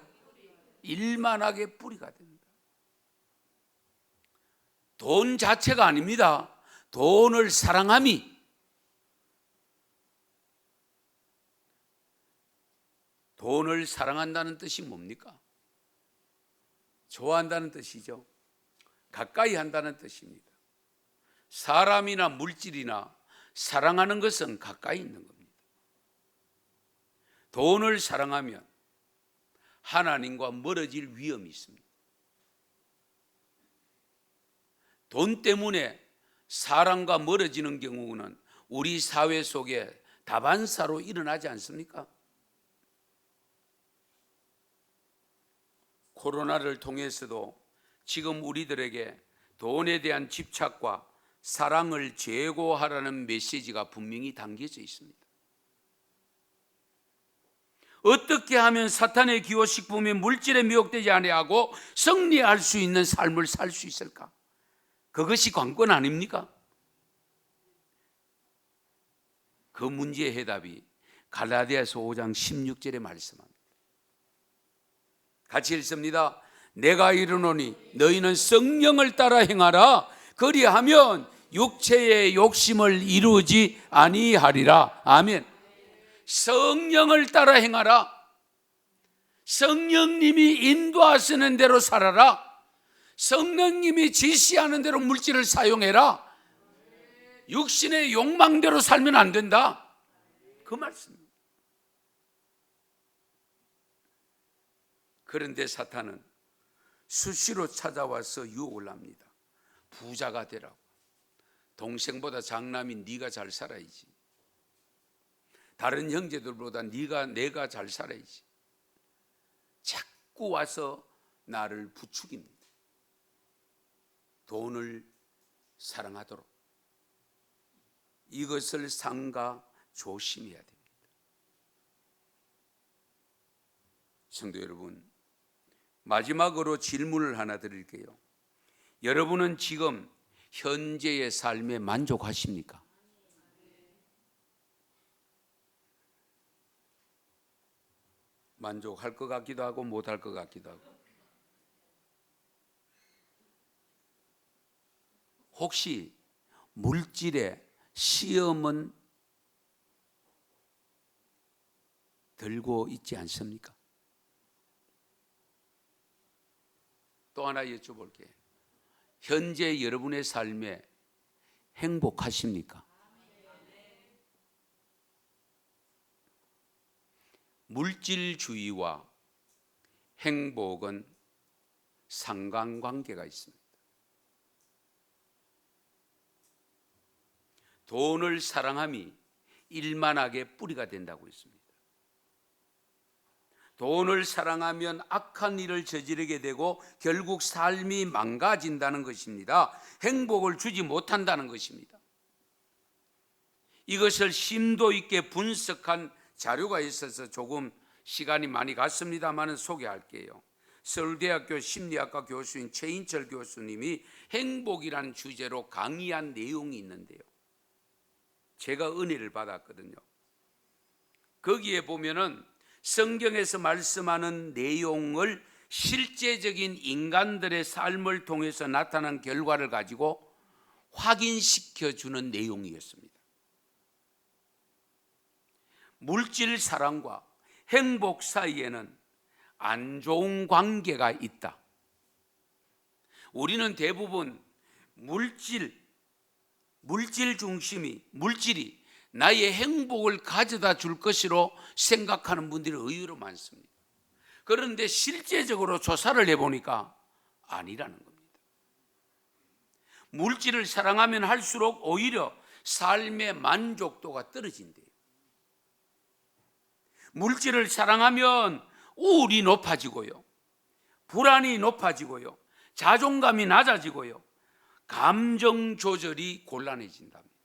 일만하게 뿌리가 된다. 돈 자체가 아닙니다. 돈을 사랑함이, 돈을 사랑한다는 뜻이 뭡니까? 좋아한다는 뜻이죠. 가까이 한다는 뜻입니다. 사람이나 물질이나 사랑하는 것은 가까이 있는 겁니다. 돈을 사랑하면 하나님과 멀어질 위험이 있습니다. 돈 때문에 사람과 멀어지는 경우는 우리 사회 속에 다반사로 일어나지 않습니까? 코로나를 통해서도 지금 우리들에게 돈에 대한 집착과 사랑을 제고하라는 메시지가 분명히 담겨져 있습니다. 어떻게 하면 사탄의 기호식품에 물질에 미혹되지 아니하고 승리할 수 있는 삶을 살 수 있을까? 그것이 관건 아닙니까? 그 문제의 해답이 갈라디아서 5장 16절에 말씀합니다. 같이 읽습니다. 내가 이르노니 너희는 성령을 따라 행하라. 그리하면 육체의 욕심을 이루지 아니하리라. 아멘. 성령을 따라 행하라. 성령님이 인도하시는 대로 살아라. 성령님이 지시하는 대로 물질을 사용해라. 육신의 욕망대로 살면 안 된다. 그 말씀입니다. 그런데 사탄은 수시로 찾아와서 유혹을 합니다. 부자가 되라고. 동생보다 장남이 네가 잘 살아야지. 다른 형제들보다 내가 잘 살아야지. 자꾸 와서 나를 부추깁니다. 돈을 사랑하도록. 이것을 삼가 조심해야 됩니다. 성도 여러분, 마지막으로 질문을 하나 드릴게요. 여러분은 지금 현재의 삶에 만족하십니까? 만족할 것 같기도 하고 못할 것 같기도 하고. 혹시 물질의 시험은 들고 있지 않습니까? 또 하나 여쭤볼게요. 현재 여러분의 삶에 행복하십니까? 물질주의와 행복은 상관관계가 있습니다. 돈을 사랑함이 일만하게 뿌리가 된다고 했습니다. 돈을 사랑하면 악한 일을 저지르게 되고 결국 삶이 망가진다는 것입니다. 행복을 주지 못한다는 것입니다. 이것을 심도 있게 분석한 자료가 있어서 조금 시간이 많이 갔습니다만 소개할게요. 서울대학교 심리학과 교수인 최인철 교수님이 행복이라는 주제로 강의한 내용이 있는데요, 제가 은혜를 받았거든요. 거기에 보면은 성경에서 말씀하는 내용을 실제적인 인간들의 삶을 통해서 나타난 결과를 가지고 확인시켜주는 내용이었습니다. 물질 사랑과 행복 사이에는 안 좋은 관계가 있다. 우리는 대부분 물질이 나의 행복을 가져다 줄 것으로 생각하는 분들이 의외로 많습니다. 그런데 실제적으로 조사를 해보니까 아니라는 겁니다. 물질을 사랑하면 할수록 오히려 삶의 만족도가 떨어진대요. 물질을 사랑하면 우울이 높아지고요, 불안이 높아지고요, 자존감이 낮아지고요, 감정 조절이 곤란해진답니다.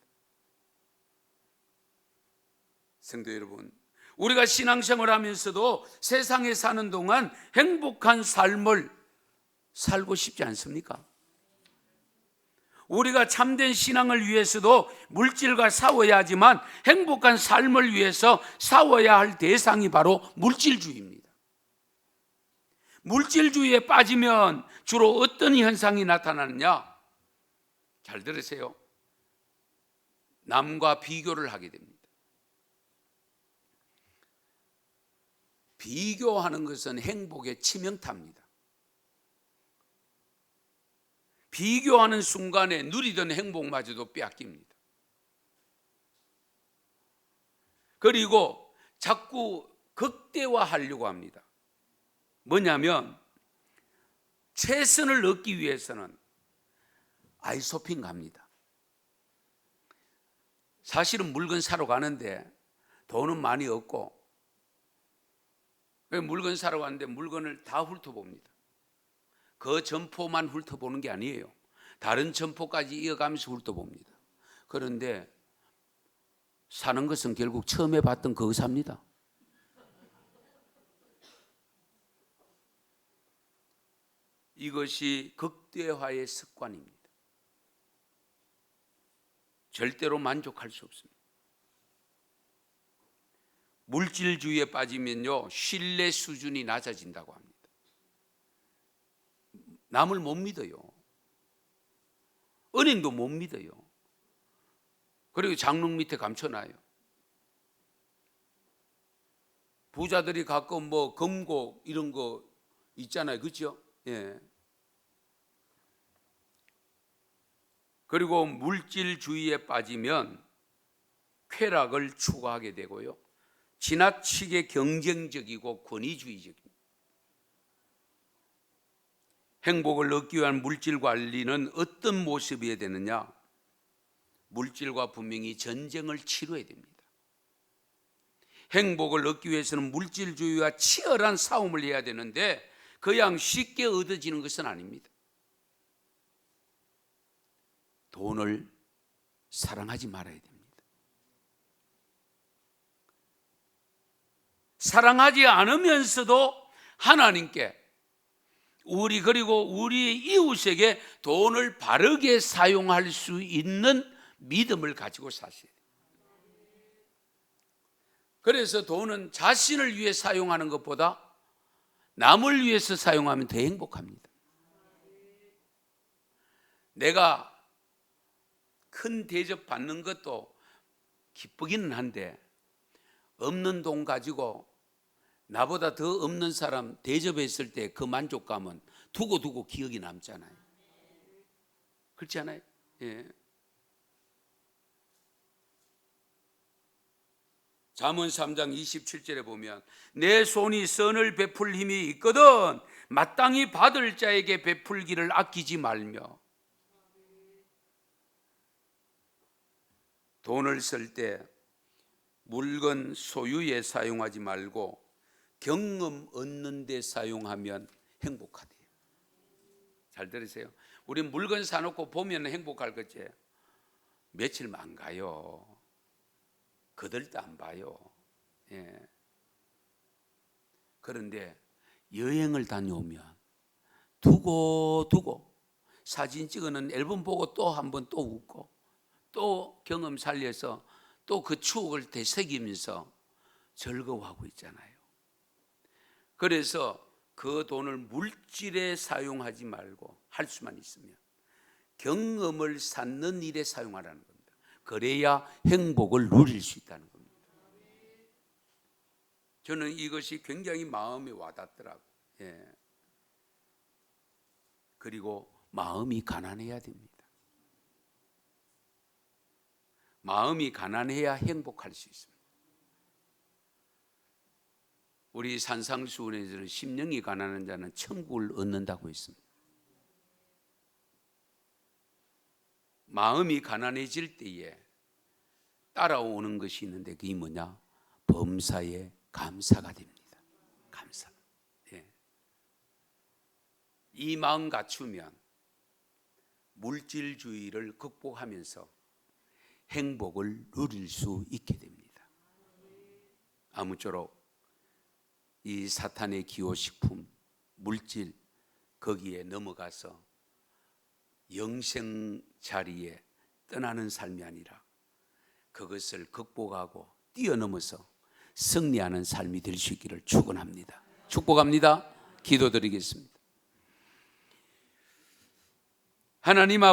성도 여러분, 우리가 신앙생활을 하면서도 세상에 사는 동안 행복한 삶을 살고 싶지 않습니까? 우리가 참된 신앙을 위해서도 물질과 싸워야 하지만 행복한 삶을 위해서 싸워야 할 대상이 바로 물질주의입니다. 물질주의에 빠지면 주로 어떤 현상이 나타나느냐? 잘 들으세요. 남과 비교를 하게 됩니다. 비교하는 것은 행복의 치명타입니다. 비교하는 순간에 누리던 행복마저도 빼앗깁니다. 그리고 자꾸 극대화하려고 합니다. 뭐냐면 최선을 얻기 위해서는 아이쇼핑 갑니다. 사실은 물건 사러 가는데 돈은 많이 없고, 물건 사러 갔는데 물건을 다 훑어봅니다. 그 점포만 훑어보는 게 아니에요. 다른 점포까지 이어가면서 훑어봅니다. 그런데 사는 것은 결국 처음에 봤던 그거 삽니다. 이것이 극대화의 습관입니다. 절대로 만족할 수 없습니다. 물질주의에 빠지면요, 신뢰 수준이 낮아진다고 합니다. 남을 못 믿어요. 은행도 못 믿어요. 그리고 장롱 밑에 감춰놔요. 부자들이 가끔 뭐 금고 이런 거 있잖아요. 그렇죠? 예. 그리고 물질주의에 빠지면 쾌락을 추구하게 되고요, 지나치게 경쟁적이고 권위주의적입니다. 행복을 얻기 위한 물질 관리는 어떤 모습이어야 되느냐? 물질과 분명히 전쟁을 치러야 됩니다. 행복을 얻기 위해서는 물질주의와 치열한 싸움을 해야 되는데 그냥 쉽게 얻어지는 것은 아닙니다. 돈을 사랑하지 말아야 됩니다. 사랑하지 않으면서도 하나님께 그리고 우리 이웃에게 돈을 바르게 사용할 수 있는 믿음을 가지고 사셔야 돼요. 그래서 돈은 자신을 위해 사용하는 것보다 남을 위해서 사용하면 더 행복합니다. 내가 큰 대접 받는 것도 기쁘기는 한데 없는 돈 가지고 나보다 더 없는 사람 대접했을 때 그 만족감은 두고 기억이 남잖아요. 그렇지 않아요? 예. 잠언 3장 27절에 보면 내 손이 선을 베풀 힘이 있거든 마땅히 받을 자에게 베풀기를 아끼지 말며. 돈을 쓸 때 물건 소유에 사용하지 말고 경험 얻는 데 사용하면 행복하대요. 잘 들으세요. 우리 물건 사놓고 보면 행복할 거지 며칠 안 가요. 그들도 안 봐요. 예. 그런데 여행을 다녀오면 두고 사진 찍어놓은 앨범 보고 또 한 번 또 웃고 또 경험 살려서 또 그 추억을 되새기면서 즐거워하고 있잖아요. 그래서 그 돈을 물질에 사용하지 말고 할 수만 있으면 경험을 쌓는 일에 사용하라는 겁니다. 그래야 행복을 누릴 수 있다는 겁니다. 저는 이것이 굉장히 마음에 와닿더라고요. 예. 그리고 마음이 가난해야 됩니다. 마음이 가난해야 행복할 수 있습니다. 우리 산상수훈에서는 심령이 가난한 자는 천국을 얻는다고 했습니다. 마음이 가난해질 때에 따라오는 것이 있는데 그게 뭐냐? 범사에 감사가 됩니다. 감사. 예. 이 마음 갖추면 물질주의를 극복하면서 행복을 누릴 수 있게 됩니다. 아무쪼록 이 사탄의 기호식품, 물질 거기에 넘어가서 영생 자리에 떠나는 삶이 아니라 그것을 극복하고 뛰어넘어서 승리하는 삶이 될 수 있기를 축원합니다. 축복합니다. 기도드리겠습니다. 하나님 아버지,